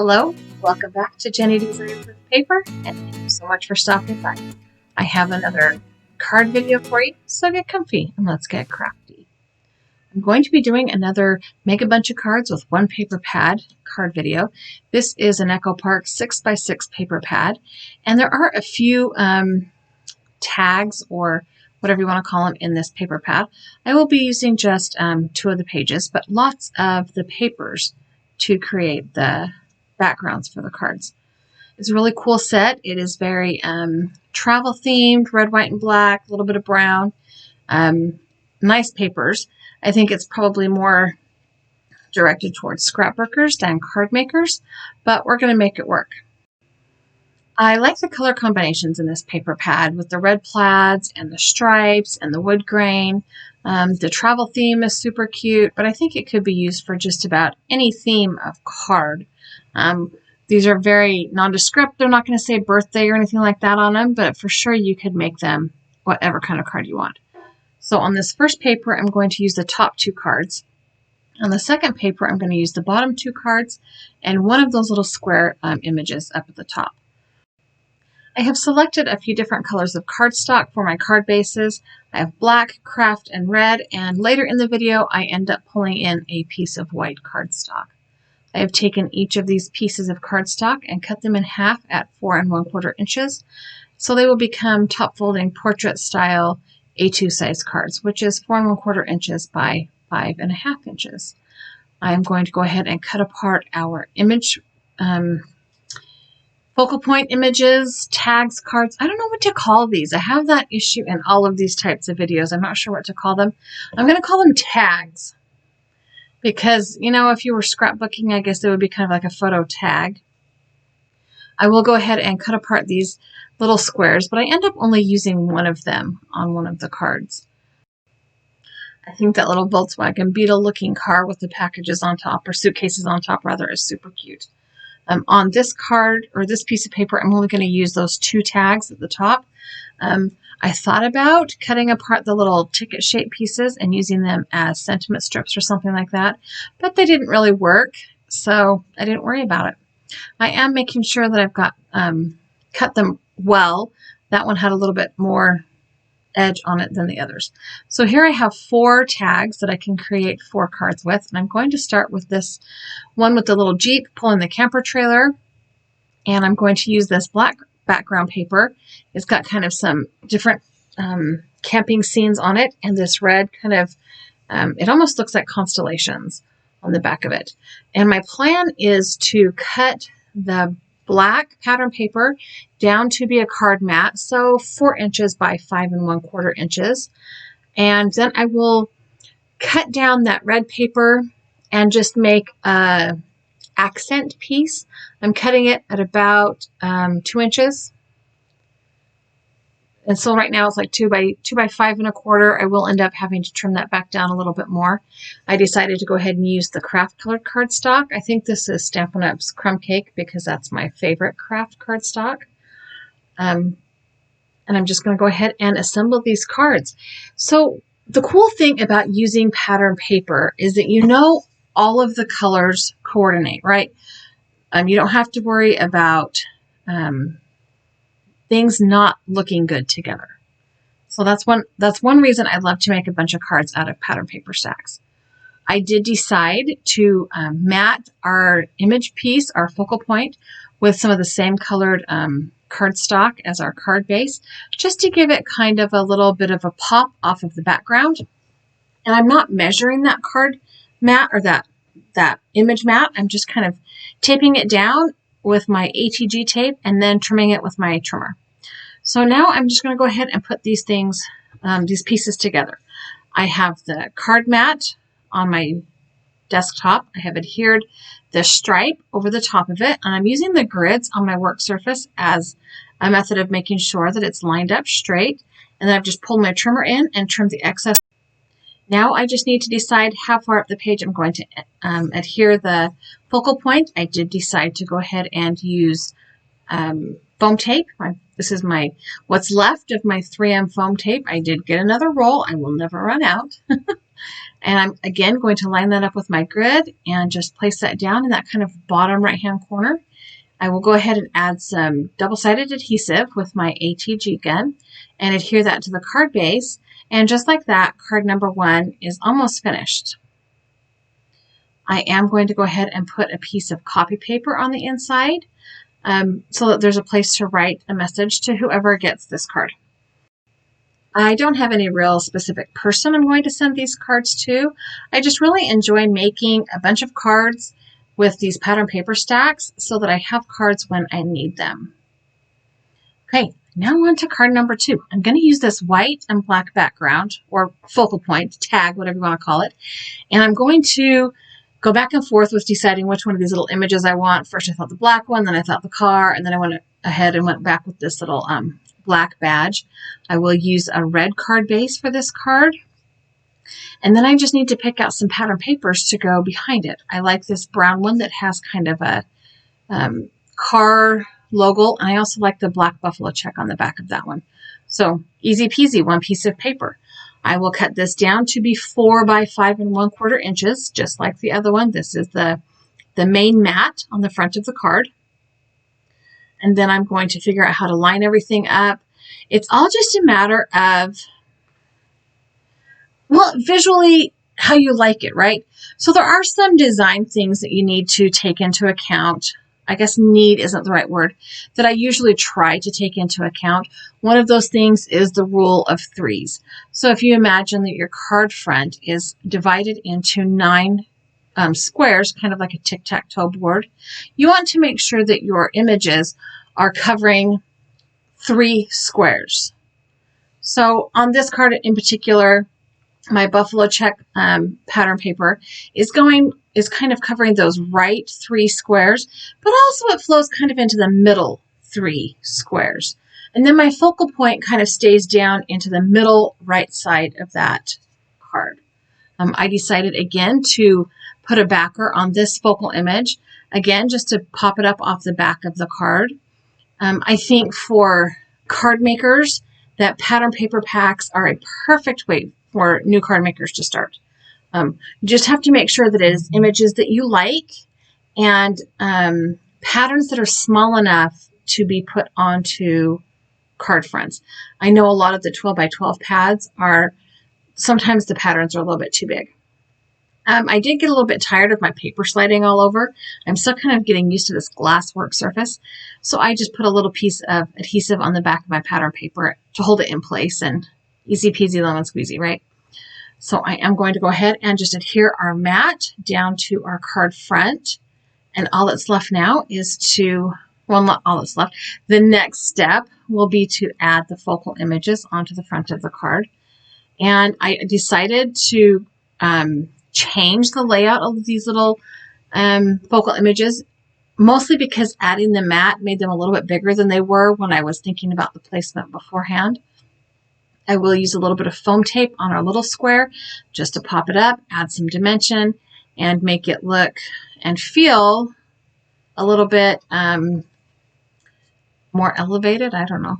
Hello, welcome back to Jennie Designs with Paper, and thank you so much for stopping by. I have another card video for you, so get comfy and let's get crafty. I'm going to be doing another Make a Bunch of Cards with One Paper Pad card video. This is an Echo Park 6x6 paper pad, and there are a few tags or whatever you want to call them in this paper pad. I will be using just 2 of the pages, but lots of the papers to create the backgrounds for the cards. It's a really cool set. It is very travel themed, red, white, and black, a little bit of brown. Nice papers. I think it's probably more directed towards scrapbookers than card makers, but we're going to make it work. I like the color combinations in this paper pad with the red plaids and the stripes and the wood grain. The travel theme is super cute, but I think it could be used for just about any theme of card. These are very nondescript. They're not going to say birthday or anything like that on them, but for sure you could make them whatever kind of card you want. So on this first paper, I'm going to use the top 2 cards. On the second paper, I'm going to use the bottom 2 cards and one of those little square images up at the top. I have selected a few different colors of cardstock for my card bases. I have black, craft, and red, and later in the video I end up pulling in a piece of white cardstock. I have taken each of these pieces of cardstock and cut them in half at 4 1/4 inches, so they will become top folding portrait style A2 size cards, which is 4 1/4 inches by 5 1/2 inches. I am going to go ahead and cut apart our image focal point images, tags, cards. I don't know what to call these. I have that issue in all of these types of videos. I'm not sure what to call them. I'm going to call them tags because, you know, if you were scrapbooking, I guess it would be kind of like a photo tag. I will go ahead and cut apart these little squares, but I end up only using one of them on one of the cards. I think that little Volkswagen Beetle looking car with the packages on top, or suitcases on top rather, is super cute. On this card, or this piece of paper, I'm only going to use those 2 tags at the top. I thought about cutting apart the little ticket shape pieces and using them as sentiment strips or something like that, but they didn't really work, so I didn't worry about it. I am making sure that I've got cut them well. That one had a little bit more edge on it than the others. So here I have 4 tags that I can create 4 cards with, and I'm going to start with this one with the little Jeep pulling the camper trailer, and I'm going to use this black background paper. It's got kind of some different camping scenes on it, and this red kind of it almost looks like constellations on the back of it. And my plan is to cut the black pattern paper down to be a card mat, so 4 inches by 5 1/4 inches. And then I will cut down that red paper and just make a accent piece. I'm cutting it at about 2 inches. And so right now it's like 2 by 5 1/4. I will end up having to trim that back down a little bit more. I decided to go ahead and use the craft colored cardstock. I think this is Stampin' Up's Crumb Cake because that's my favorite craft cardstock. And I'm just going to go ahead and assemble these cards. So the cool thing about using pattern paper is that you know all of the colors coordinate, right? You don't have to worry about things not looking good together. So that's one reason I love to make a bunch of cards out of pattern paper stacks. I did decide to mat our image piece, our focal point, with some of the same colored cardstock as our card base, just to give it kind of a little bit of a pop off of the background. And I'm not measuring that card mat or that image mat. I'm just kind of taping it down with my ATG tape and then trimming it with my trimmer. So now I'm just going to go ahead and put these things, these pieces together. I have the card mat on my desktop. I have adhered the stripe over the top of it, and I'm using the grids on my work surface as a method of making sure that it's lined up straight. And then I've just pulled my trimmer in and trimmed the excess. Now I just need to decide how far up the page I'm going to adhere the focal point. I did decide to go ahead and use foam tape. This is what's left of my 3M foam tape. I did get another roll. I will never run out. And I'm again going to line that up with my grid and just place that down in that kind of bottom right-hand corner. I will go ahead and add some double-sided adhesive with my ATG gun and adhere that to the card base. And just like that, card number 1 is almost finished. I am going to go ahead and put a piece of copy paper on the inside so that there's a place to write a message to whoever gets this card. I don't have any real specific person I'm going to send these cards to. I just really enjoy making a bunch of cards with these pattern paper stacks so that I have cards when I need them. Okay, now on to card number 2. I'm going to use this white and black background, or focal point, tag, whatever you want to call it. And I'm going to go back and forth with deciding which one of these little images I want. First I thought the black one, then I thought the car, and then I went ahead and went back with this little black badge. I will use a red card base for this card. And then I just need to pick out some pattern papers to go behind it. I like this brown one that has kind of a car logo. And I also like the black buffalo check on the back of that one. So easy peasy, one piece of paper. I will cut this down to be 4 by 5 1/4 inches, just like the other one. This is the main mat on the front of the card. And then I'm going to figure out how to line everything up. It's all just a matter of, well, visually how you like it, right? So there are some design things that you need to take into account. I guess need isn't the right word, that I usually try to take into account. One of those things is the rule of 3s. So if you imagine that your card front is divided into 9 squares, kind of like a tic-tac-toe board, you want to make sure that your images are covering 3 squares. So on this card in particular, my buffalo check pattern paper is kind of covering those right 3 squares, but also it flows kind of into the middle 3 squares. And then my focal point kind of stays down into the middle right side of that card. I decided again to put a backer on this focal image, again, just to pop it up off the back of the card. I think for card makers that pattern paper packs are a perfect way for new card makers to start. You just have to make sure that it is images that you like and patterns that are small enough to be put onto card fronts. I know a lot of the 12 by 12 pads are, sometimes the patterns are a little bit too big. I did get a little bit tired of my paper sliding all over. I'm still kind of getting used to this glass work surface. So I just put a little piece of adhesive on the back of my pattern paper to hold it in place, and easy peasy lemon squeezy, right? So I am going to go ahead and just adhere our mat down to our card front. And all that's left now is to, well, not all that's left. The next step will be to add the focal images onto the front of the card. And I decided to change the layout of these little focal images, mostly because adding the mat made them a little bit bigger than they were when I was thinking about the placement beforehand. I will use a little bit of foam tape on our little square just to pop it up, add some dimension, and make it look and feel a little bit more elevated. I don't know.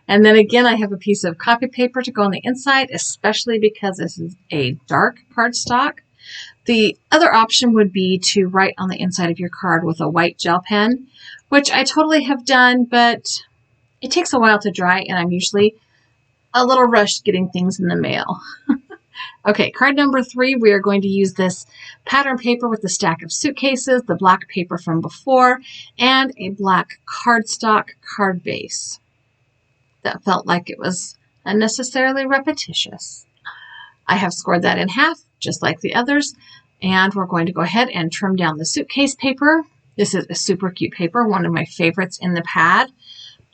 And then again, I have a piece of copy paper to go on the inside, especially because this is a dark cardstock. The other option would be to write on the inside of your card with a white gel pen, which I totally have done, but it takes a while to dry, and I'm usually a little rushed getting things in the mail. Okay, card number 3, we are going to use this pattern paper with the stack of suitcases, the black paper from before, and a black cardstock card base. That felt like it was unnecessarily repetitious. I have scored that in half, just like the others, and we're going to go ahead and trim down the suitcase paper. This is a super cute paper, one of my favorites in the pad.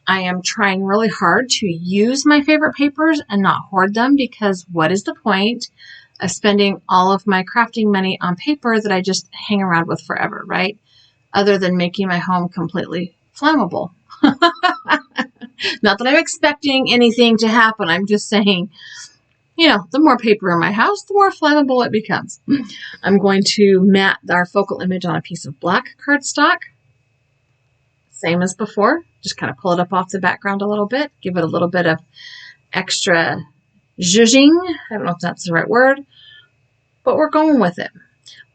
I am trying really hard to use my favorite papers and not hoard them, because what is the point of spending all of my crafting money on paper that I just hang around with forever, right? Other than making my home completely flammable. Not that I'm expecting anything to happen. I'm just saying, you know, the more paper in my house, the more flammable it becomes. I'm going to mat our focal image on a piece of black cardstock. Same as before. Just kind of pull it up off the background a little bit. Give it a little bit of extra zhuzhing. I don't know if that's the right word, but we're going with it.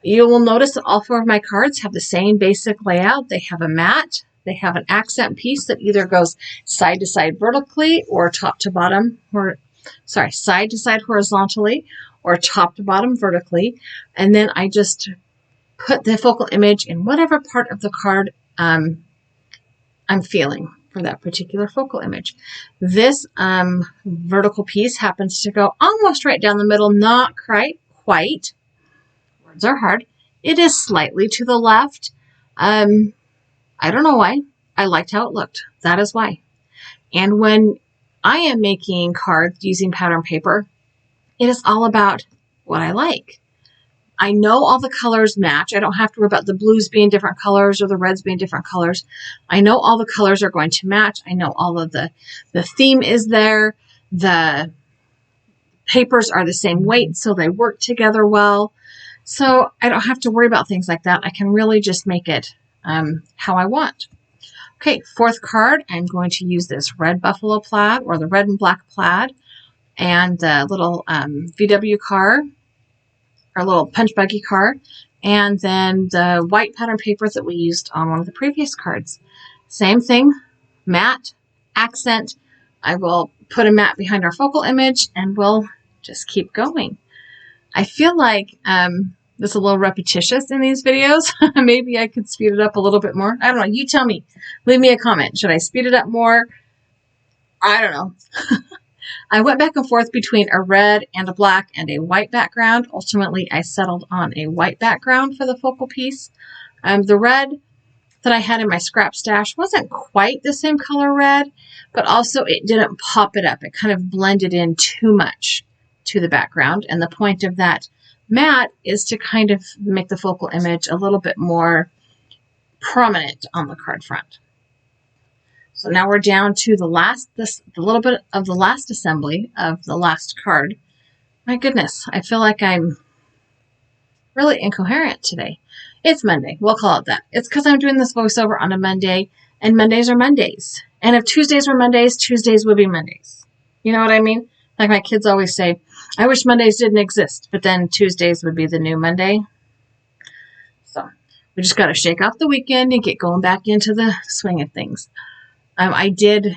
You will notice that all 4 of my cards have the same basic layout. They have a mat. They have an accent piece that either goes side to side vertically or top to bottom, or side to side horizontally or top to bottom vertically. And then I just put the focal image in whatever part of the card I'm feeling for that particular focal image. This vertical piece happens to go almost right down the middle, not quite. Words are hard. It is slightly to the left. I don't know why. I liked how it looked. That is why. And when I am making cards using pattern paper, it is all about what I like. I know all the colors match. I don't have to worry about the blues being different colors or the reds being different colors. I know all the colors are going to match. I know all of the theme is there. The papers are the same weight, so they work together well. So I don't have to worry about things like that. I can really just make it how I want. Okay, 4th card, I'm going to use this red buffalo plaid or the red and black plaid and the little VW car or little punch buggy car, and then the white pattern paper that we used on one of the previous cards. Same thing, matte, accent. I will put a mat behind our focal image and we'll just keep going. I feel like this is a little repetitious in these videos. Maybe I could speed it up a little bit more. I don't know. You tell me. Leave me a comment. Should I speed it up more? I don't know. I went back and forth between a red and a black and a white background. Ultimately, I settled on a white background for the focal piece. The red that I had in my scrap stash wasn't quite the same color red, but also it didn't pop it up. It kind of blended in too much to the background. And the point of that matte is to kind of make the focal image a little bit more prominent on the card front. So now we're down to the little bit of the last assembly of the last card. My goodness, I feel like I'm really incoherent today. It's Monday. We'll call it that. It's because I'm doing this voiceover on a Monday, and Mondays are Mondays. And if Tuesdays were Mondays, Tuesdays would be Mondays. You know what I mean? Like my kids always say, I wish Mondays didn't exist, but then Tuesdays would be the new Monday. So we just got to shake off the weekend and get going back into the swing of things. I did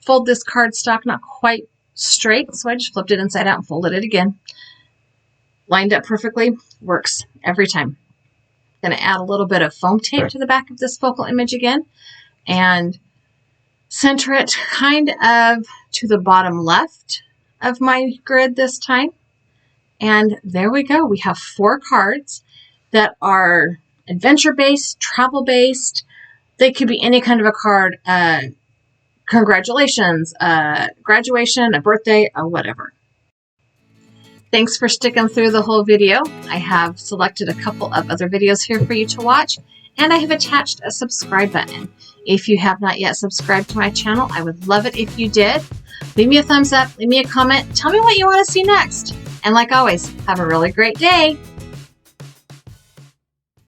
fold this cardstock not quite straight, so I just flipped it inside out and folded it again. Lined up perfectly. Works every time. Going to add a little bit of foam tape to the back of this focal image again and center it kind of to the bottom left of my grid this time. And there we go. We have 4 cards that are adventure-based, travel-based. They could be any kind of a card, congratulations, graduation, a birthday, or whatever. Thanks for sticking through the whole video. I have selected a couple of other videos here for you to watch, and I have attached a subscribe button. If you have not yet subscribed to my channel, I would love it if you did. Leave me a thumbs up, leave me a comment, tell me what you want to see next. And like always, have a really great day.